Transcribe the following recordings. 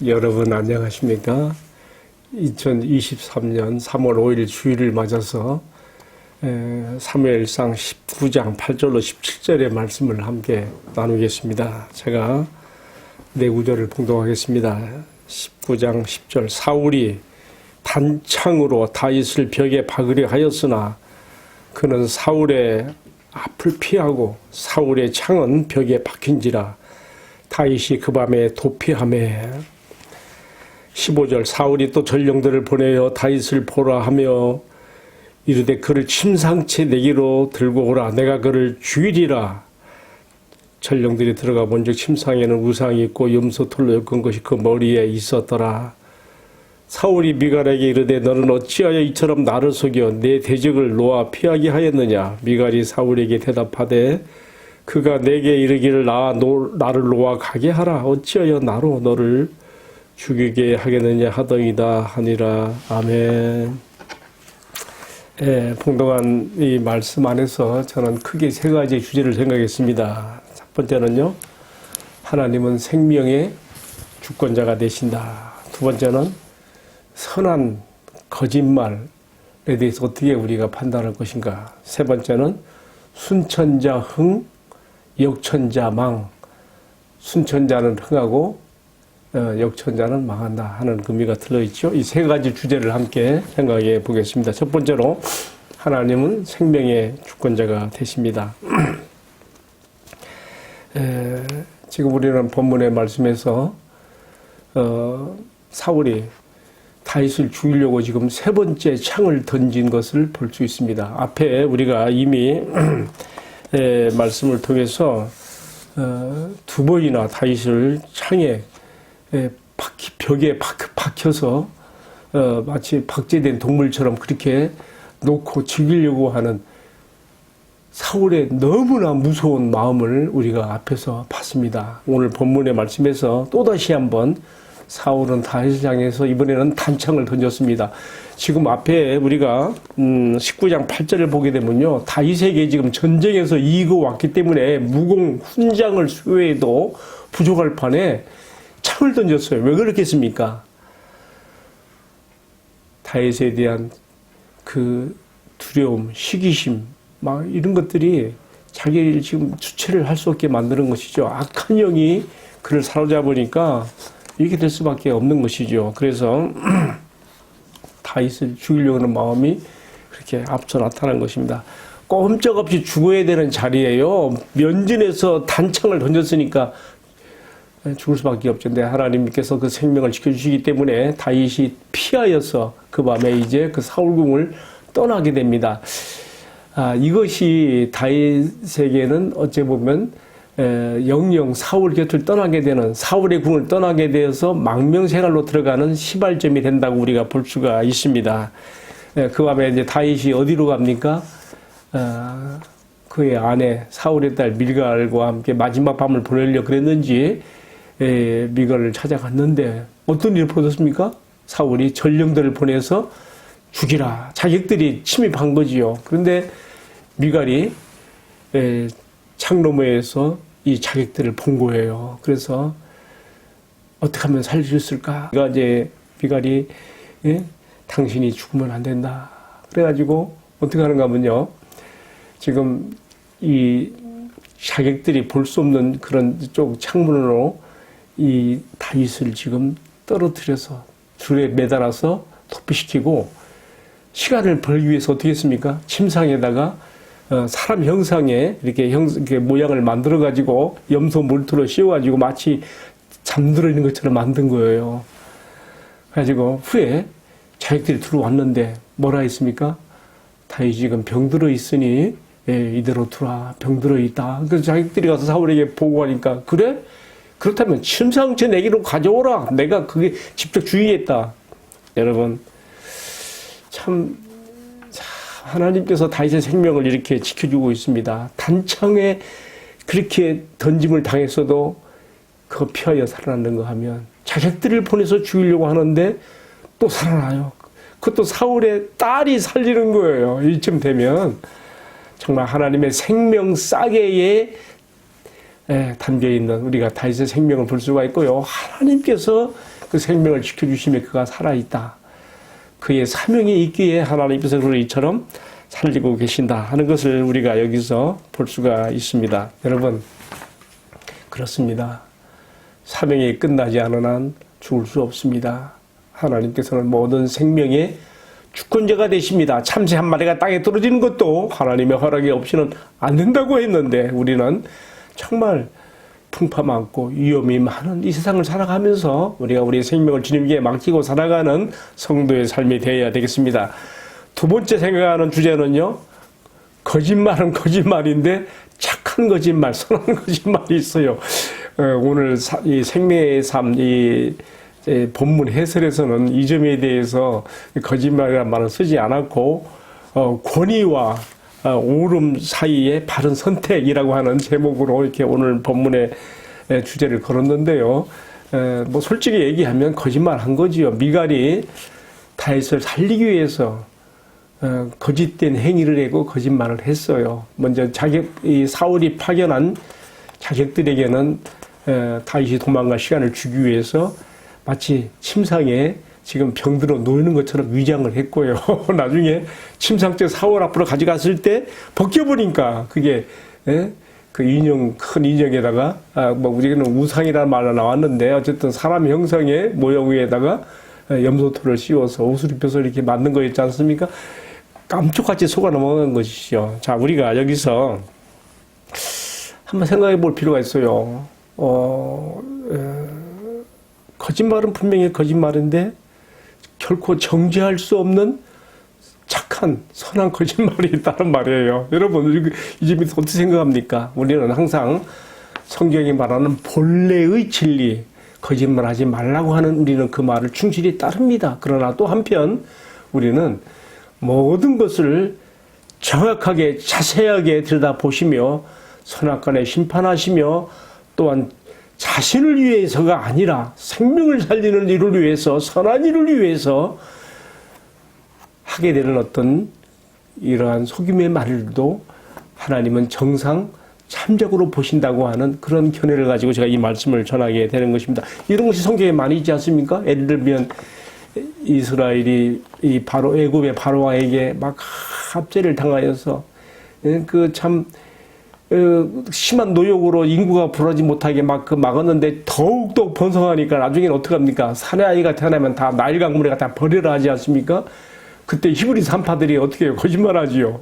여러분 안녕하십니까? 2023년 3월 5일 주일을 맞아서 사무엘상 19장 8절로 17절의 말씀을 함께 나누겠습니다. 제가 네 구절을 봉독하겠습니다. 19장 10절 사울이 단창으로 다윗을 벽에 박으려 하였으나 그는 사울의 앞을 피하고 사울의 창은 벽에 박힌지라 다윗이 그 밤에 도피하매 15절 사울이 또 전령들을 보내어 다윗을 보라 하며 이르되 그를 침상채 내기로 들고 오라 내가 그를 죽이리라. 전령들이 들어가 본즉 침상에는 우상이 있고 염소털로 엮은 것이 그 머리에 있었더라. 사울이 미갈에게 이르되 너는 어찌하여 이처럼 나를 속여 내 대적을 놓아 피하게 하였느냐. 미갈이 사울에게 대답하되 그가 내게 이르기를 나를 놓아 가게 하라. 어찌하여 나로 너를 죽이게 하겠느냐 하더이다 하니라. 아멘. 봉독한 이 말씀 안에서 저는 크게 세 가지 주제를 생각했습니다. 첫 번째는요, 하나님은 생명의 주권자가 되신다. 두 번째는 선한 거짓말에 대해서 어떻게 우리가 판단할 것인가. 세 번째는 순천자 흥, 역천자 망. 순천자는 흥하고 역천자는 망한다 하는 의미가 들어있죠. 이 세 가지 주제를 함께 생각해 보겠습니다. 첫 번째로 하나님은 생명의 주권자가 되십니다. 지금 우리는 본문의 말씀에서 사울이 다윗을 죽이려고 지금 세 번째 창을 던진 것을 볼 수 있습니다. 앞에 우리가 이미 말씀을 통해서 두 번이나 다윗을 창에 벽에 박혀서 마치 박제된 동물처럼 그렇게 놓고 죽이려고 하는 사울의 너무나 무서운 마음을 우리가 앞에서 봤습니다. 오늘 본문의 말씀에서 또다시 한번 사울은 다윗을 향해서 이번에는 단창을 던졌습니다. 지금 앞에 우리가 19장 8절을 보게 되면요, 다윗에게 지금 전쟁에서 이기고 왔기 때문에 무공 훈장을 수여해도 부족할 판에 창을 던졌어요. 왜 그렇겠습니까? 다윗에 대한 그 두려움, 시기심, 막 이런 것들이 자기를 지금 주체를 할 수 없게 만드는 것이죠. 악한 영이 그를 사로잡으니까 이렇게 될 수밖에 없는 것이죠. 그래서 다윗을 죽이려고 하는 마음이 그렇게 앞서 나타난 것입니다. 꼼짝없이 죽어야 되는 자리에요. 면전에서 단창을 던졌으니까 죽을 수밖에 없죠. 근데 하나님께서 그 생명을 지켜주시기 때문에 다윗이 피하여서 그 밤에 이제 그 사울궁을 떠나게 됩니다. 이것이 다윗에게는 어찌 보면 영영 사울 곁을 떠나게 되는, 사울의 궁을 떠나게 되어서 망명생활로 들어가는 시발점이 된다고 우리가 볼 수가 있습니다. 그 밤에 이제 다윗이 어디로 갑니까? 그의 아내 사울의 딸 밀갈과 함께 마지막 밤을 보내려고 그랬는지 미갈을 찾아갔는데 어떤 일이 벌어졌습니까? 사울이 전령들을 보내서 죽이라. 자객들이 침입한 거지요. 그런데 미갈이 창너머에서 이 자객들을 본 거예요. 그래서 어떻게 하면 살릴 수 있을까? 이제 미갈이 당신이 죽으면 안 된다. 그래가지고 어떻게 하는가 하면요, 지금 이 자객들이 볼 수 없는 그런 쪽 창문으로 이 다윗을 지금 떨어뜨려서 줄에 매달아서 도피시키고 시간을 벌기 위해서 어떻게 했습니까? 침상에다가 사람 형상의 이렇게 모양을 만들어 가지고 염소 몰트로 씌워 가지고 마치 잠들어 있는 것처럼 만든 거예요. 그래가지고 후에 자객들이 들어왔는데 뭐라 했습니까? 다윗이 지금 병들어 있으니 이대로 두라. 병들어 있다. 그래서 자객들이 가서 사울에게 보고하니까 그래? 그렇다면 침상채 내기로 가져오라. 내가 그게 직접 주의했다. 여러분, 참 하나님께서 다윗의 생명을 이렇게 지켜주고 있습니다. 단창에 그렇게 던짐을 당했어도 그거 피하여 살아나는 거 하면 자식들을 보내서 죽이려고 하는데 또 살아나요. 그것도 사울의 딸이 살리는 거예요. 이쯤 되면 정말 하나님의 생명 싸개에 담겨있는 우리가 다윗의 생명을 볼 수가 있고요. 하나님께서 그 생명을 지켜주심에 그가 살아있다. 그의 사명이 있기에 하나님께서 그를 이처럼 살리고 계신다 하는 것을 우리가 여기서 볼 수가 있습니다. 여러분, 그렇습니다. 사명이 끝나지 않은 한 죽을 수 없습니다. 하나님께서는 모든 생명의 주권자가 되십니다. 참새 한 마리가 땅에 떨어지는 것도 하나님의 허락이 없이는 안 된다고 했는데 우리는 정말 풍파 많고 위험이 많은 이 세상을 살아가면서 우리가 우리의 생명을 주님께 맡기고 살아가는 성도의 삶이 되어야 되겠습니다. 두 번째 생각하는 주제는요. 거짓말은 거짓말인데 착한 거짓말, 선한 거짓말이 있어요. 오늘 이 생명의 삶, 이 본문 해설에서는 이 점에 대해서 거짓말이라는 말을 쓰지 않았고 권위와 옳음 사이의 바른 선택이라고 하는 제목으로 이렇게 오늘 본문의 주제를 걸었는데요. 뭐 솔직히 얘기하면 거짓말 한 거지요. 미갈이 다윗을 살리기 위해서 거짓된 행위를 하고 거짓말을 했어요. 먼저 이 사울이 파견한 자객들에게는 다윗이 도망갈 시간을 주기 위해서 마치 침상에 지금 병들어 누우는 것처럼 위장을 했고요. 나중에 침상째 사울 앞으로 가져갔을 때 벗겨보니까 그게 그 인형, 큰 인형에다가 뭐 우리는 우상이라는 말로 나왔는데 어쨌든 사람 형상의 모형 위에다가 염소털을 씌워서 옷을 입혀서 이렇게 만든 거였지 않습니까? 깜짝같이 속아 넘어간 것이죠. 자, 우리가 여기서 한번 생각해 볼 필요가 있어요. 거짓말은 분명히 거짓말인데 결코 정죄할 수 없는 착한 선한 거짓말이 있다는 말이에요. 여러분 이 점에서 어떻게 생각합니까? 우리는 항상 성경이 말하는 본래의 진리, 거짓말하지 말라고 하는 우리는 그 말을 충실히 따릅니다. 그러나 또 한편 우리는 모든 것을 정확하게 자세하게 들여다보시며 선악간에 심판하시며 또한 자신을 위해서가 아니라 생명을 살리는 일을 위해서 선한 일을 위해서 하게 되는 어떤 이러한 속임의 말들도 하나님은 정상 참적으로 보신다고 하는 그런 견해를 가지고 제가 이 말씀을 전하게 되는 것입니다. 이런 것이 성경에 많이 있지 않습니까? 예를 들면 이스라엘이 이 바로 애굽의 바로왕에게 막 압제를 당하여서 그 참 심한 노역으로 인구가 불어지 못하게 막 막았는데 더욱더 번성하니까 나중에는 어떻게 합니까? 사내 아이가 태어나면 다 나일 강물에 갖다 버리라 하지 않습니까? 그때 히브리 산파들이 어떻게 해요? 거짓말하지요.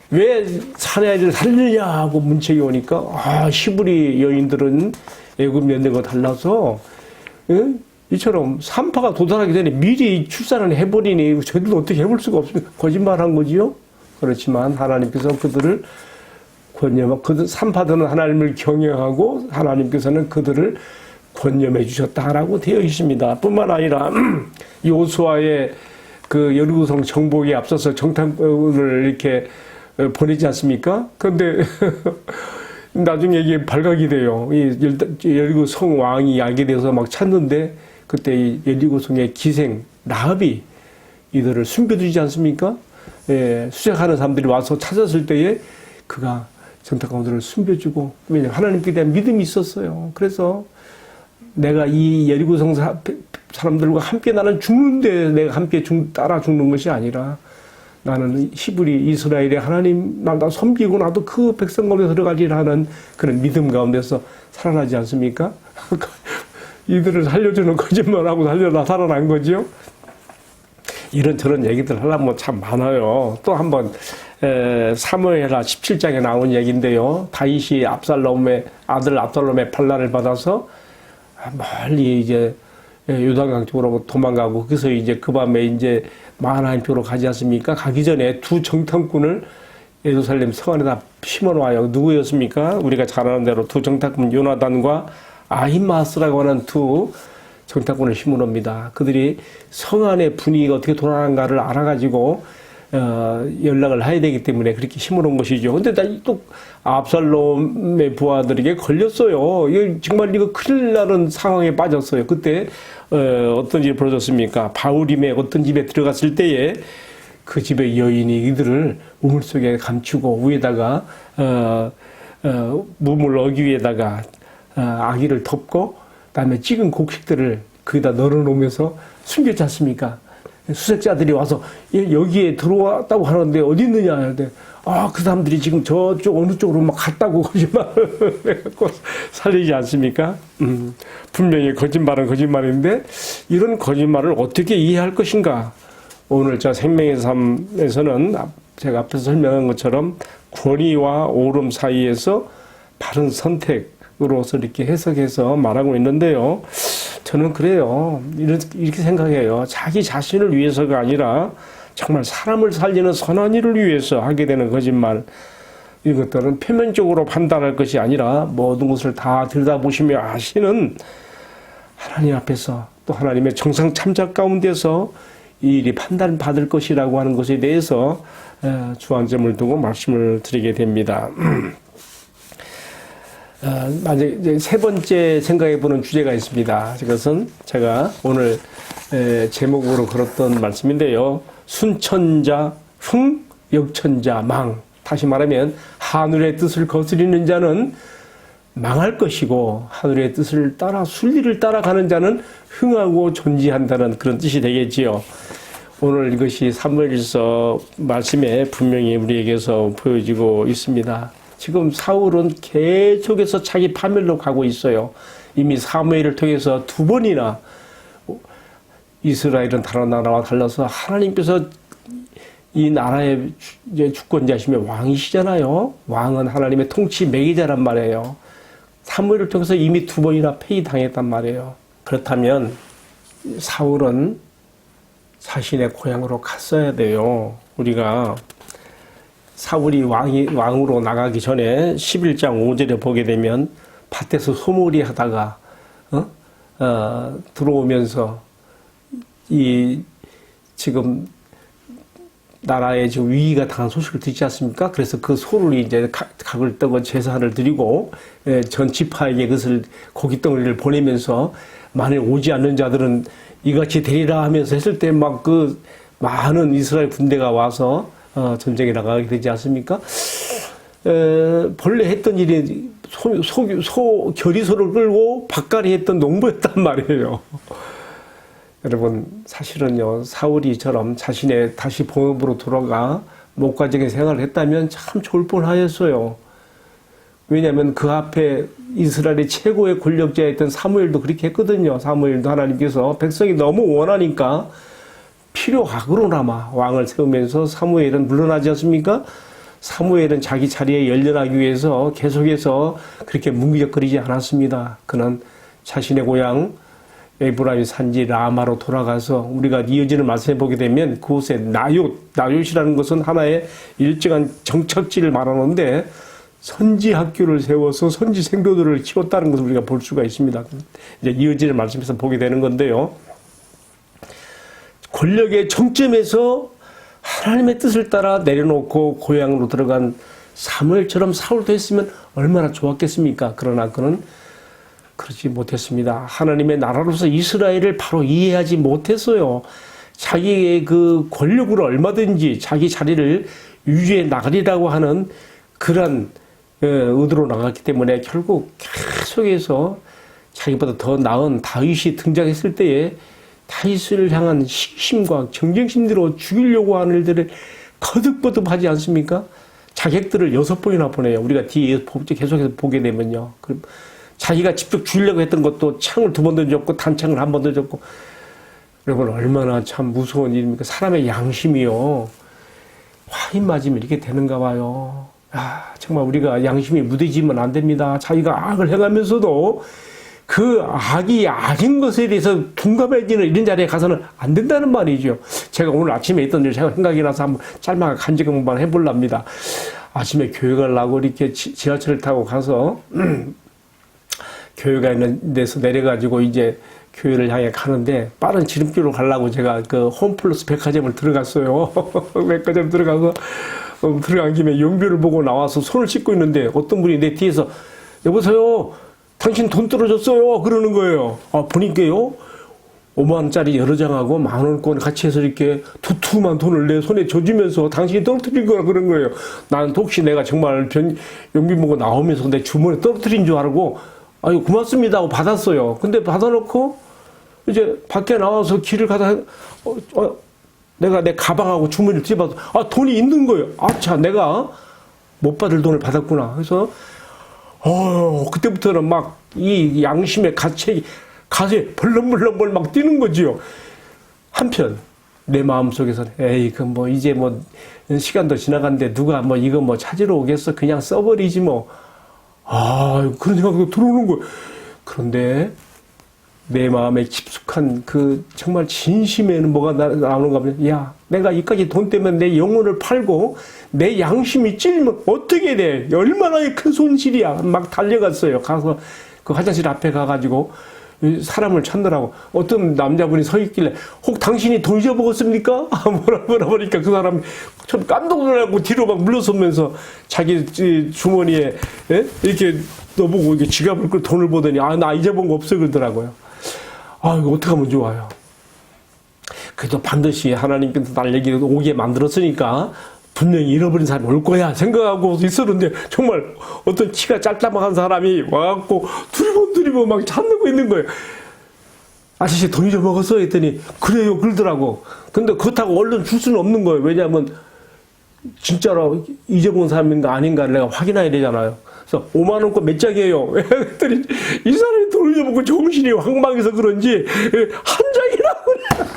왜 사내 아이를 살리냐 하고 문책이 오니까 히브리 여인들은 애굽 여인들과 달라서 이처럼 산파가 도달하기 전에 미리 출산을 해버리니 저희들도 어떻게 해볼 수가 없습니까? 거짓말한 거지요. 그렇지만 하나님께서 그들을 권념하고 산파들은 하나님을 경외하고 하나님께서는 그들을 권념해 주셨다라고 되어 있습니다. 뿐만 아니라 요수아의 그 여리고성 정복에 앞서서 정탐꾼을 이렇게 보내지 않습니까? 그런데 나중에 이게 발각이 돼요. 이 여리고성 왕이 알게 돼서 막 찾는데 그때 이 여리고성의 기생 라합이 이들을 숨겨두지 않습니까? 수색하는 사람들이 와서 찾았을 때에 그가 정탐꾼들을 숨겨주고 왜냐하면 하나님께 대한 믿음이 있었어요. 그래서 내가 이 여리고성 사람들과 함께 나는 죽는데 내가 함께 따라 죽는 것이 아니라 나는 히브리 이스라엘의 하나님 나 섬기고 나도 그 백성 가운데 들어가리라 하는 그런 믿음 가운데서 살아나지 않습니까? 이들을 살려주는 거짓말하고 살아난 거죠. 이런저런 얘기들 하려면 참 많아요. 또 한번 사무엘하 17장에 나온 얘기인데요. 다윗이 아들 압살롬의 반란을 받아서 멀리 이제 요단강 쪽으로 도망가고 그래서 이제 그 밤에 이제 마하나임표로 가지 않습니까? 가기 전에 두 정탐꾼을 예루살렘 성 안에다 심어놓아요. 누구였습니까? 우리가 잘 아는 대로 두 정탐꾼 요나단과 아히마스라고 하는 두 정탐꾼을 심어놓습니다. 그들이 성 안의 분위기가 어떻게 돌아가는가를 알아가지고 연락을 해야 되기 때문에 그렇게 심어놓은 것이죠. 근데 또 압살롬의 부하들에게 걸렸어요. 정말 이거 큰일 나는 상황에 빠졌어요. 그때 어떤 일이 벌어졌습니까? 바울임의 어떤 집에 들어갔을 때에 그 집의 여인이 이들을 우물 속에 감추고 위에다가 무물 어기 위에다가 아기를 덮고 그다음에 찍은 곡식들을 거기다 널어놓으면서 숨겼지 않습니까? 수색자들이 와서 여기에 들어왔다고 하는데 어디 있느냐 하는데 그 사람들이 지금 저쪽 어느 쪽으로 막 갔다고 거짓말을 해갖고 살리지 않습니까? 분명히 거짓말은 거짓말인데 이런 거짓말을 어떻게 이해할 것인가? 오늘 저 생명의 삶에서는 제가 앞에서 설명한 것처럼 권위와 옳음 사이에서 바른 선택으로서 이렇게 해석해서 말하고 있는데요. 저는 그래요. 이렇게 생각해요. 자기 자신을 위해서가 아니라 정말 사람을 살리는 선한 일을 위해서 하게 되는 거짓말. 이것들은 표면적으로 판단할 것이 아니라 모든 것을 다 들여다보시며 하시는 하나님 앞에서 또 하나님의 정상 참작 가운데서 이 일이 판단받을 것이라고 하는 것에 대해서 주안점을 두고 말씀을 드리게 됩니다. 이제 세 번째 생각해보는 주제가 있습니다. 그것은 제가 오늘 제목으로 걸었던 말씀인데요. 순천자 흥, 역천자 망. 다시 말하면 하늘의 뜻을 거스리는 자는 망할 것이고 하늘의 뜻을 따라 순리를 따라가는 자는 흥하고 존재한다는 그런 뜻이 되겠지요. 오늘 이것이 사무엘서 말씀에 분명히 우리에게서 보여지고 있습니다. 지금 사울은 계속해서 자기 파멸로 가고 있어요. 이미 사무엘을 통해서 2번이나 이스라엘은 다른 나라와 달라서 하나님께서 이 나라의 주권자시며 왕이시잖아요. 왕은 하나님의 통치 매개자란 말이에요. 사무엘을 통해서 이미 2번이나 폐위당했단 말이에요. 그렇다면 사울은 자신의 고향으로 갔어야 돼요. 우리가 사울이 왕으로 나가기 전에 11장 5절에 보게 되면 밭에서 소몰이 하다가 들어오면서 이 지금 나라에 지금 위기가 당한 소식을 듣지 않습니까? 그래서 그 소를 이제 각을 떠고 제사를 드리고 전 지파에게 그것을 고깃덩어리를 보내면서 만일 오지 않는 자들은 이같이 되리라 하면서 했을 때 막 그 많은 이스라엘 군대가 와서 전쟁에 나가게 되지 않습니까? 본래 했던 일이 결의소를 끌고 밭갈이 했던 농부였단 말이에요. 여러분 사실은요 사울이처럼 자신의 다시 본업으로 돌아가 목가적인 생활을 했다면 참 좋을 뻔하였어요. 왜냐하면 그 앞에 이스라엘의 최고의 권력자였던 사무엘도 그렇게 했거든요. 사무엘도 하나님께서 백성이 너무 원하니까 필요하고로나마 왕을 세우면서 사무엘은 물러나지 않습니까? 사무엘은 자기 자리에 연련하기 위해서 계속해서 그렇게 뭉기적거리지 않았습니다. 그는 자신의 고향 에브라임 산지 라마로 돌아가서 우리가 이어지는 말씀에 보게 되면 그곳에 나얏이라는 것은 하나의 일정한 정착지를 말하는데 선지 학교를 세워서 선지 생도들을 키웠다는 것을 우리가 볼 수가 있습니다. 이제 이어지는 말씀에서 보게 되는 건데요. 권력의 정점에서 하나님의 뜻을 따라 내려놓고 고향으로 들어간 사무엘처럼 사울도 했으면 얼마나 좋았겠습니까? 그러나 그는 그러지 못했습니다. 하나님의 나라로서 이스라엘을 바로 이해하지 못했어요. 자기의 그 권력으로 얼마든지 자기 자리를 유지해 나가리라고 하는 그런 의도로 나갔기 때문에 결국 계속해서 자기보다 더 나은 다윗이 등장했을 때에 다윗을 향한 식심과 경쟁심대로 죽이려고 하는 일들을 거듭거듭하지 않습니까? 자객들을 6번이나 보내요. 우리가 뒤에 계속해서 보게 되면요. 자기가 직접 죽이려고 했던 것도 창을 2번 던졌고 단창을 1번 던졌고. 여러분 얼마나 참 무서운 일입니까? 사람의 양심이요. 화인 맞으면 이렇게 되는가 봐요. 정말 우리가 양심이 무뎌지면 안 됩니다. 자기가 악을 행하면서도 그 악이 악인 것에 대해서 둔감해지는 이런 자리에 가서는 안 된다는 말이죠. 제가 오늘 아침에 있던 일 제가 생각이 나서 한번 짤막하게 간증 한번 해보랍니다. 아침에 교회 가려고 이렇게 지하철을 타고 가서 교회가 있는 데서 내려가지고 이제 교회를 향해 가는데 빠른 지름길로 가려고 제가 그 홈플러스 백화점을 들어갔어요. 백화점 들어가서 들어간 김에 용표를 보고 나와서 손을 씻고 있는데 어떤 분이 내 뒤에서 여보세요. 당신 돈 떨어졌어요. 그러는 거예요. 보니까요. 5만원짜리 여러 장하고 만원권 같이 해서 이렇게 두툼한 돈을 내 손에 져주면서 당신이 떨어뜨린 거라 그런 거예요. 나는 혹시 내가 정말 용비 보고 나오면서 내 주머니에 떨어뜨린 줄 알고 아유, 고맙습니다 하고 받았어요. 근데 받아놓고, 이제 밖에 나와서 길을 가다, 내가 내 가방하고 주머니를 뒤집어서, 돈이 있는 거예요. 자, 내가 못 받을 돈을 받았구나. 그래서, 그때부터는 막, 이 양심의 가책이, 가슴에 벌렁벌렁벌 막 뛰는 거지요. 한편, 내 마음속에서는, 에이, 이제 시간도 지나갔는데, 누가 이거 찾으러 오겠어? 그냥 써버리지 뭐. 그런 생각도 들어오는 거예요. 그런데, 내 마음에 깊숙한 정말 진심에는 뭐가 나오는가 하면, 야, 내가 이까지 돈 때문에 내 영혼을 팔고 내 양심이 찔리면 어떻게 돼? 얼마나 큰 손실이야. 막 달려갔어요. 가서 그 화장실 앞에 가가지고 사람을 찾느라고 어떤 남자분이 서 있길래, 혹 당신이 돈 잊어먹었습니까? 뭐라 보니까 그 사람이 좀 깜짝 놀라고 뒤로 막 물러서면서 자기 주머니에 이렇게 넣어보고 이렇게 지갑을 끌고 돈을 보더니, 나 잊어본 거 없어 그러더라고요. 이거 어떻게 하면 좋아요? 그래도 반드시 하나님께서 날 여기 오게 만들었으니까 분명히 잃어버린 사람이 올 거야 생각하고 있었는데, 정말 어떤 키가 짤짤한 사람이 와갖고 두리번 막 찾는 거 있는 거예요. 아저씨 돈 잊어먹었어? 했더니, 그래요 그러더라고. 근데 그렇다고 얼른 줄 수는 없는 거예요. 왜냐하면 진짜로 잊어본 사람인가 아닌가를 내가 확인해야 되잖아요. 그래서 5만 원권 몇 장이에요? 그랬더니 이 사람이 돈 잊어먹고 정신이 황망해서 그런지 한 장이라고 그래.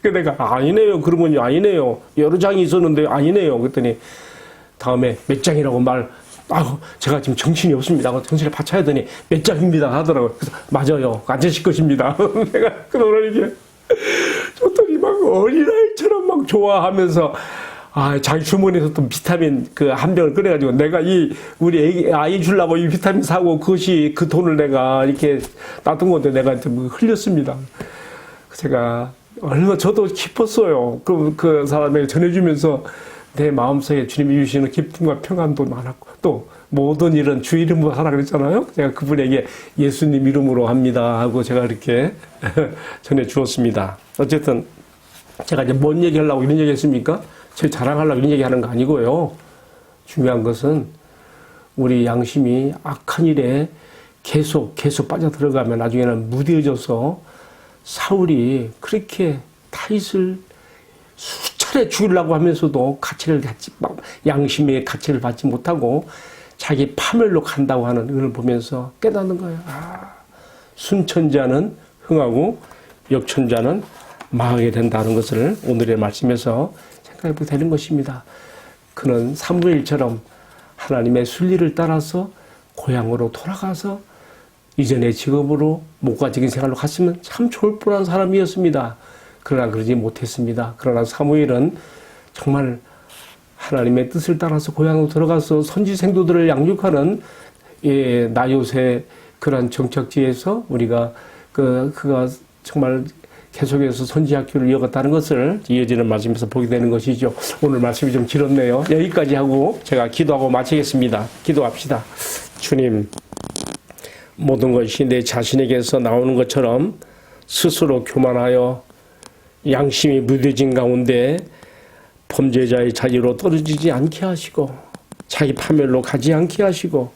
그래서 내가, 아니네요. 그러면 아니네요. 여러 장이 있었는데 아니네요. 그랬더니 다음에 몇 장이라고 제가 지금 정신이 없습니다. 정신을 바쳐야 되니 몇 장입니다 하더라고요. 그래서 맞아요. 아저씨 것입니다. 내가 그러니까 줬더니 막 어린아이처럼 막 좋아하면서, 자기 주머니에서 또 비타민 한 병을 꺼내가지고, 내가 우리 아이 주려고 이 비타민 사고 그것이 그 돈을 내가 이렇게 놔둔 건데 내가 흘렸습니다. 제가 얼마나 저도 기뻤어요. 그 사람에게 전해주면서 내 마음속에 주님이 주시는 기쁨과 평안도 많았고, 또 모든 일은 주 이름으로 하라 그랬잖아요. 제가 그분에게 예수님 이름으로 합니다 하고 제가 이렇게 전해주었습니다. 어쨌든 제가 이제 뭔 얘기하려고 이런 얘기 했습니까? 제 자랑하려고 이런 얘기 하는 거 아니고요. 중요한 것은 우리 양심이 악한 일에 계속 빠져들어가면 나중에는 무뎌져서, 사울이 그렇게 다윗을 수차례 죽이려고 하면서도 양심의 가치를 받지 못하고 자기 파멸로 간다고 하는 걸 보면서 깨닫는 거예요. 순천자는 흥하고 역천자는 망하게 된다는 것을 오늘의 말씀에서 생각해보게 되는 것입니다. 그는 사무엘처럼 하나님의 순리를 따라서 고향으로 돌아가서 이전의 직업으로 목가적인 생활로 갔으면 참 좋을 뻔한 사람이었습니다. 그러나 그러지 못했습니다. 그러나 사무엘은 정말 하나님의 뜻을 따라서 고향으로 들어가서 선지 생도들을 양육하는 나요새 그런 정착지에서 우리가 그가 정말 계속해서 선지 학교를 이어갔다는 것을 이어지는 말씀에서 보게 되는 것이죠. 오늘 말씀이 좀 길었네요. 여기까지 하고 제가 기도하고 마치겠습니다. 기도합시다. 주님, 모든 것이 내 자신에게서 나오는 것처럼 스스로 교만하여 양심이 무뎌진 가운데 범죄자의 자리로 떨어지지 않게 하시고 자기 파멸로 가지 않게 하시고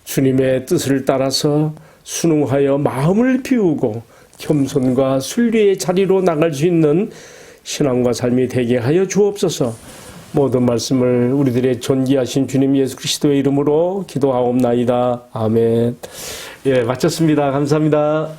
주님의 뜻을 따라서 순응하여 마음을 비우고 겸손과 순리의 자리로 나갈 수 있는 신앙과 삶이 되게 하여 주옵소서. 모든 말씀을 우리들의 존귀하신 주님 예수 그리스도의 이름으로 기도하옵나이다. 아멘. 마쳤습니다. 감사합니다.